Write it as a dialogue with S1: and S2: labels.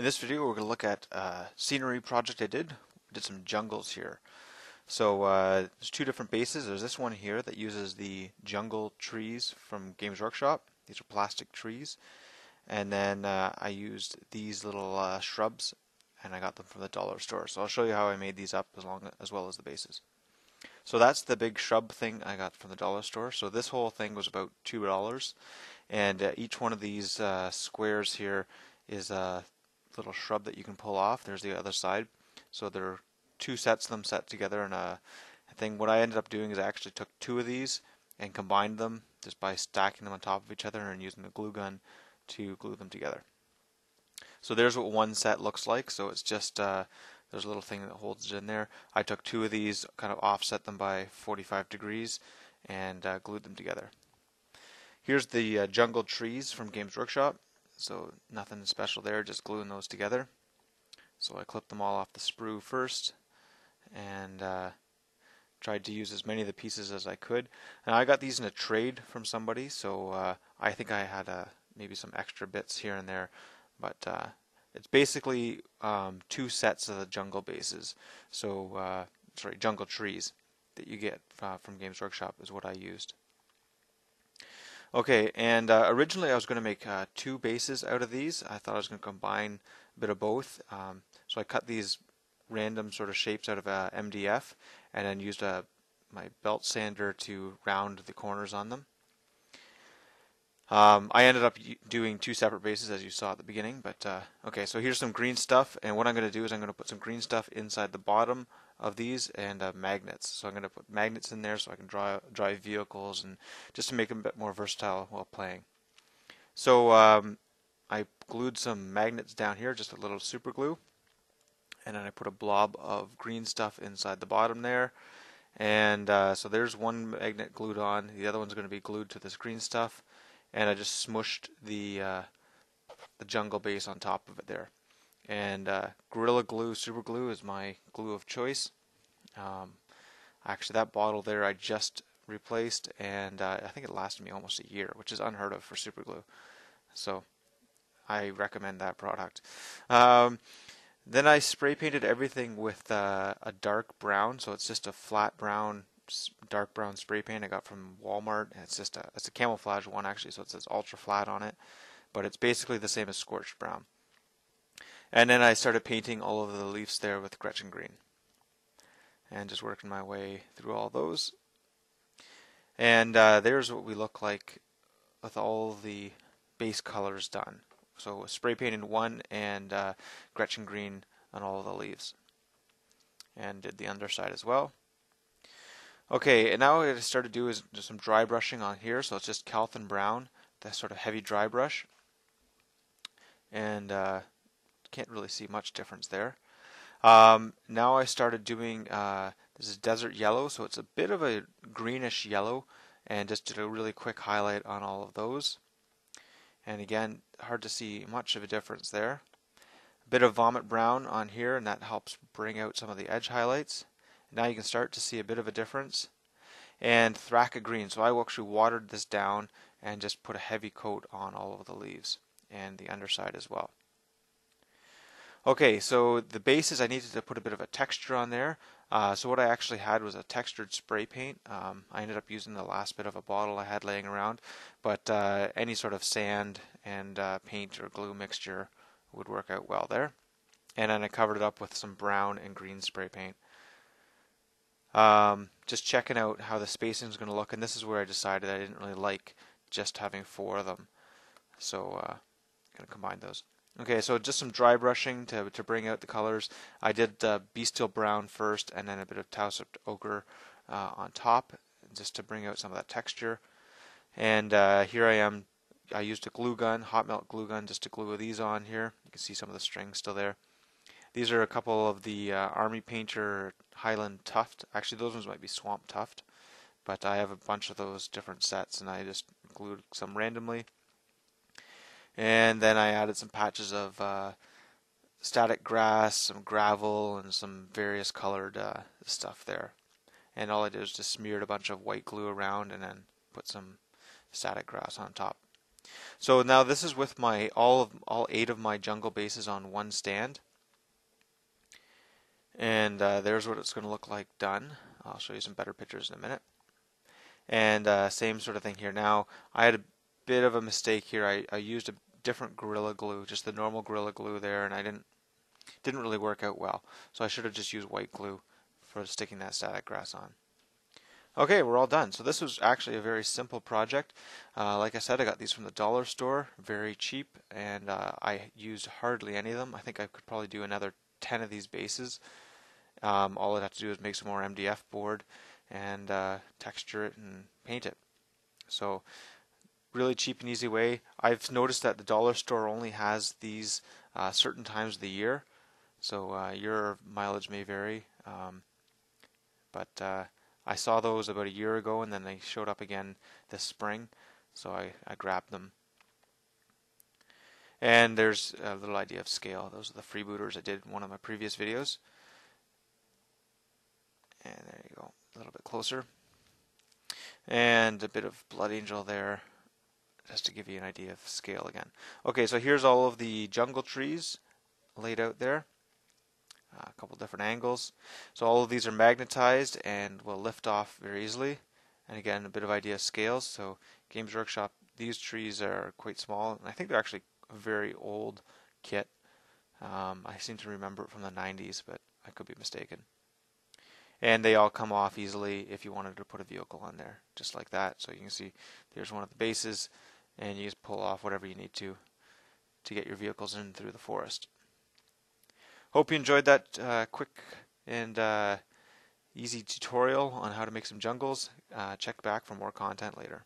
S1: In this video, we're going to look at a scenery project I did. I did some jungles here. So there's two different bases. There's this one here that uses the jungle trees from Games Workshop. These are plastic trees. And then I used these little shrubs, and I got them from the dollar store. So I'll show you how I made these up as well as the bases. So that's the big shrub thing I got from the dollar store. So this whole thing was about $2. And each one of these squares here is a little shrub that you can pull off. There's the other side. So there are two sets of them set together in a thing. What I ended up doing is I actually took two of these and combined them just by stacking them on top of each other and using the glue gun to glue them together. So there's what one set looks like. So it's just there's a little thing that holds it in there. I took two of these, kind of offset them by 45 degrees, and glued them together. Here's the jungle trees from Games Workshop. So nothing special there, just gluing those together. So I clipped them all off the sprue first, and tried to use as many of the pieces as I could. And I got these in a trade from somebody, so I think I had maybe some extra bits here and there, but it's basically two sets of the jungle bases. So jungle trees that you get from Games Workshop is what I used. Okay, and originally I was going to make two bases out of these. I thought I was going to combine a bit of both. So I cut these random sort of shapes out of MDF and then used my belt sander to round the corners on them. I ended up doing two separate bases as you saw at the beginning, but okay, so here's some green stuff, and what I'm going to do is I'm going to put some green stuff inside the bottom of these and magnets. So I'm going to put magnets in there so I can drive vehicles and just to make them a bit more versatile while playing. So I glued some magnets down here, just a little super glue, and then I put a blob of green stuff inside the bottom there. And so there's one magnet glued on, the other one's going to be glued to this green stuff. And I just smushed the jungle base on top of it there. And Gorilla Glue Super Glue is my glue of choice. Actually, that bottle there I just replaced, and I think it lasted me almost a year, which is unheard of for super glue. So I recommend that product. Then I spray painted everything with a dark brown, so it's just a flat brown, dark brown spray paint I got from Walmart, and it's a camouflage one actually, so it says ultra flat on it, but it's basically the same as scorched brown. And then I started painting all of the leaves there with Gretchen green, and just working my way through all those. And there's what we look like with all the base colors done. So spray painted one and Gretchen green on all of the leaves, and did the underside as well. Okay, and now what I started to do is just some dry brushing on here, so it's just Calthan Brown, that sort of heavy dry brush. And can't really see much difference there. Now I started doing, this is Desert Yellow, so it's a bit of a greenish yellow, and just did a really quick highlight on all of those. And again, hard to see much of a difference there. A bit of Vomit Brown on here, and that helps bring out some of the edge highlights. Now you can start to see a bit of a difference. And Thraka Green, so I actually watered this down and just put a heavy coat on all of the leaves and the underside as well. Okay, so the bases, I needed to put a bit of a texture on there. So what I actually had was a textured spray paint. I ended up using the last bit of a bottle I had laying around, but any sort of sand and paint or glue mixture would work out well there. And then I covered it up with some brown and green spray paint. Just checking out how the spacing is going to look, and this is where I decided I didn't really like just having four of them, so I'm going to combine those. Okay, so just some dry brushing to bring out the colors. I did Bestial Brown first, and then a bit of Tausup Ochre on top, just to bring out some of that texture. And here I am. I used a glue gun, hot melt glue gun, just to glue these on here. You can see some of the strings still there. These are a couple of the Army Painter Highland Tuft. Actually, those ones might be Swamp Tuft, but I have a bunch of those different sets, and I just glued some randomly. And then I added some patches of static grass, some gravel, and some various colored stuff there. And all I did was just smeared a bunch of white glue around and then put some static grass on top. So now this is with my all 8 of my jungle bases on one stand, and there's what it's going to look like done. I'll show you some better pictures in a minute. And same sort of thing here. Now I had a bit of a mistake here. I used a different Gorilla Glue, just the normal Gorilla Glue there, and I didn't really work out well. So I should have just used white glue for sticking that static grass on. Okay, we're all done. So this was actually a very simple project. Like I said, I got these from the dollar store, very cheap, and I used hardly any of them. I think I could probably do another 10 of these bases. All I'd have to do is make some more MDF board and texture it and paint it. So really cheap and easy way. I've noticed that the dollar store only has these certain times of the year, so your mileage may vary. But I saw those about a year ago, and then they showed up again this spring, so I grabbed them. And there's a little idea of scale. Those are the freebooters I did in one of my previous videos. And there you go, a little bit closer. And a bit of Blood Angel there, just to give you an idea of scale again. Okay, so here's all of the jungle trees laid out there. A couple different angles. So all of these are magnetized and will lift off very easily. And again, a bit of idea of scales. So Games Workshop, these trees are quite small, and I think they're actually a very old kit. I seem to remember it from the 90s, but I could be mistaken. And they all come off easily if you wanted to put a vehicle on there, just like that. So you can see there's one of the bases, and you just pull off whatever you need to get your vehicles in through the forest. Hope you enjoyed that quick and easy tutorial on how to make some jungles. Check back for more content later.